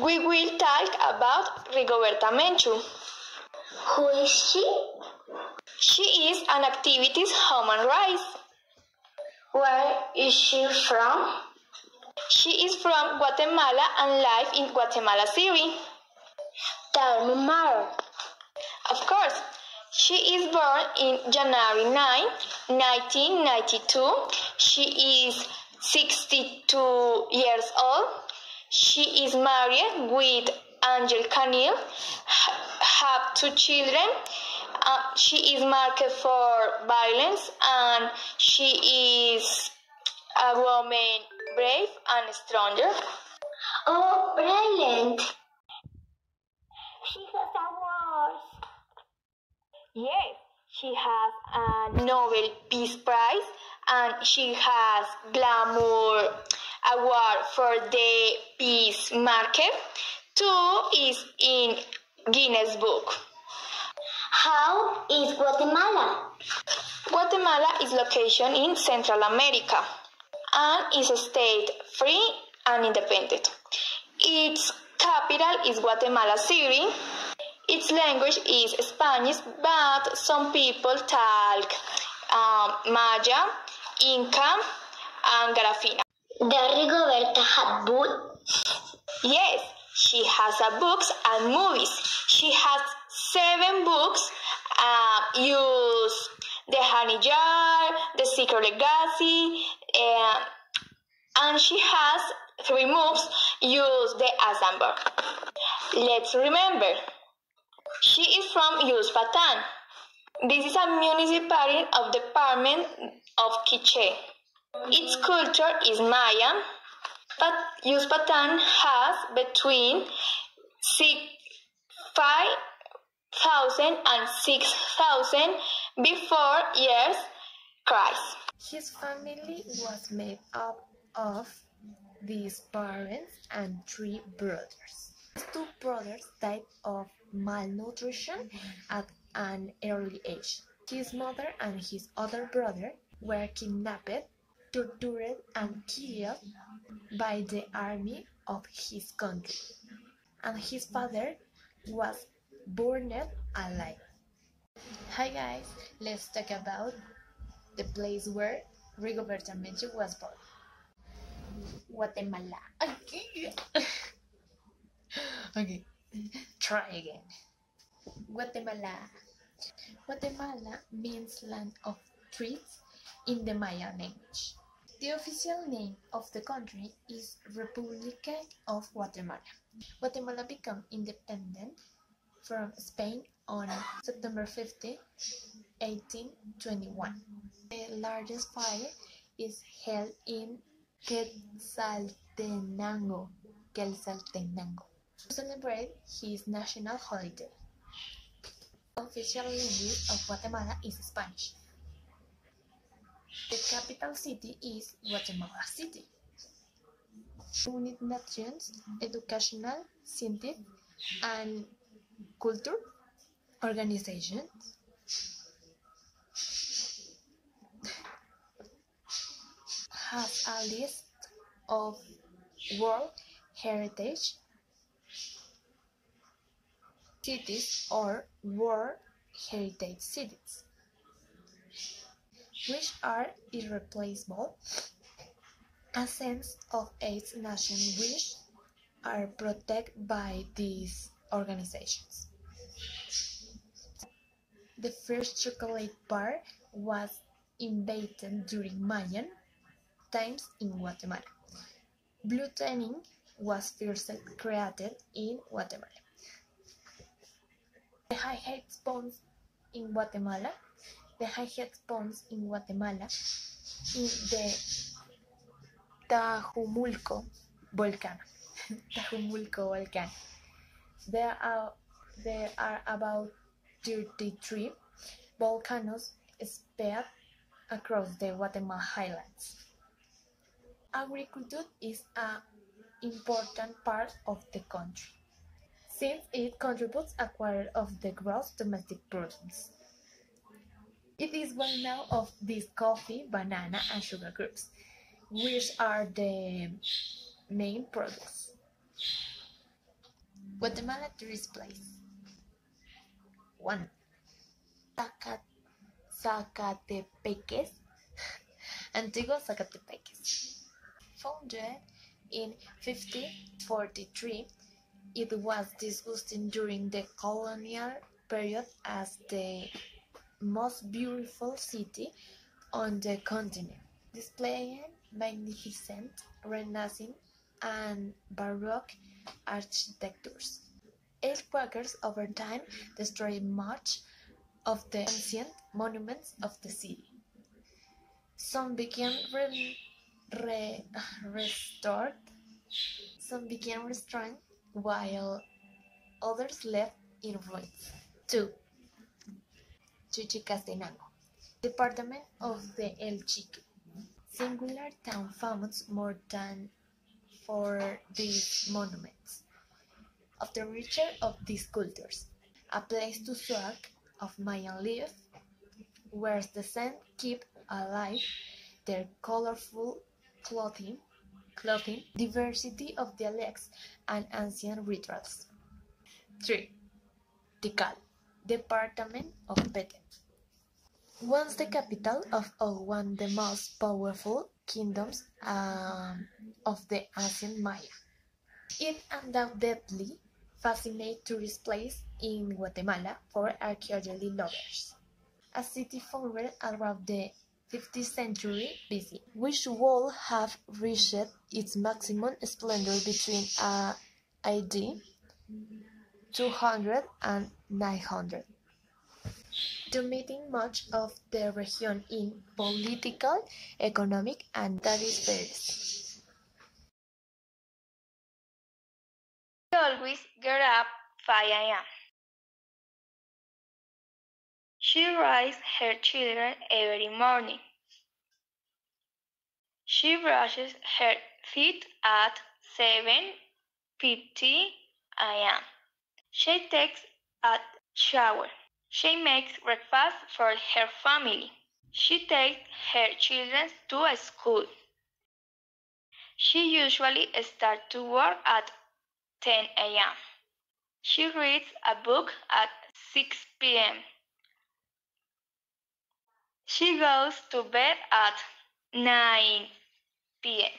we will talk about Rigoberta Menchú. Who is she? She is an activist human rights. Where is she from? She is from Guatemala and lives in Guatemala City. Tell me more. Of course, she is born in January 9, 1992. She is 62 years old. She is married with Angel Canil, have 2 children. She is marked for violence and she is a woman brave and stronger. Oh, brilliant! She has awards. Yes, she has a Nobel Peace Prize and she has Glamour Award for the Peace Market. 2 is in Guinness Book. How is Guatemala? Guatemala is located in Central America and is a state free and independent. Its capital is Guatemala City. Its language is Spanish, but some people talk Maya, Inca, and Garifuna. Does Rigoberta have books? Yes, she has books and movies. She has 7 books. Use The Honey Jar, The Secret Legacy, and she has 3 movies. Use the Assemble. Let's remember. She is from Yucatán. This is a municipality of the department of Quiché. Its culture is Mayan, but Yucatán has between 5,000 and 6,000 before years Christ. His family was made up of his parents and 3 brothers. His 2 brothers died of malnutrition at an early age. His mother and his other brother were kidnapped, tortured, and killed by the army of his country, and his father was burned alive. Hi guys, let's talk about the place where Rigoberta Menchú was born. Guatemala. Okay, try again. Guatemala. Guatemala means land of trees in the Maya language. The official name of the country is Republic of Guatemala. Guatemala became independent from Spain on September 50, 1821. The largest fire is held in Quetzaltenango to celebrate his national holiday. The official language of Guatemala is Spanish. The capital city is Guatemala City. United Nations Educational, Scientific, and Culture Organizations has a list of World Heritage Cities or World Heritage Cities, which are irreplaceable, a sense of its nation which are protected by these organizations. The first chocolate bar was invented during Mayan times in Guatemala. Blue tanning was first created in Guatemala. The high-head spoons in Guatemala. The high-head spoons in Guatemala in the Tajumulco volcano. Tajumulco volcano. There are about 33 volcanoes spread across the Guatemala highlands. Agriculture is an important part of the country, since it contributes a quarter of the gross domestic product. It is well known of these coffee, banana, and sugar groups, which are the main products. Guatemala tourist place. 1. Zacatepeques, Antigua Zacatepeques. Founded in 1543, it was disgusting during the colonial period as the most beautiful city on the continent, displaying magnificent Renaissance and Baroque architectures. Earthquakes over time destroyed much of the ancient monuments of the city. Some became restored, while others left in ruins. 2. Chichicastenango, department of the El Chique. Singular town famous more than for these monuments of the richer of these cultures, a place to swag of Mayan life, where the Saints keep alive their colorful clothing, diversity of dialects, and ancient rituals. 3. Tikal, department of Petén. Once the capital of one of the most powerful kingdoms of the ancient Maya. It undoubtedly fascinates tourist places in Guatemala for archaeology lovers. A city founded around the 5th century BC, which would have reached its maximum splendor between AD 200 and 900, dominating much of the region in political, economic, and military spheres. She always get up 5 a.m. She raises her children every morning. She brushes her teeth at 7:50 a.m. She takes a shower. She makes breakfast for her family. She takes her children to school. She usually starts to work at 10 a.m. She reads a book at 6 p.m. She goes to bed at 9 p.m.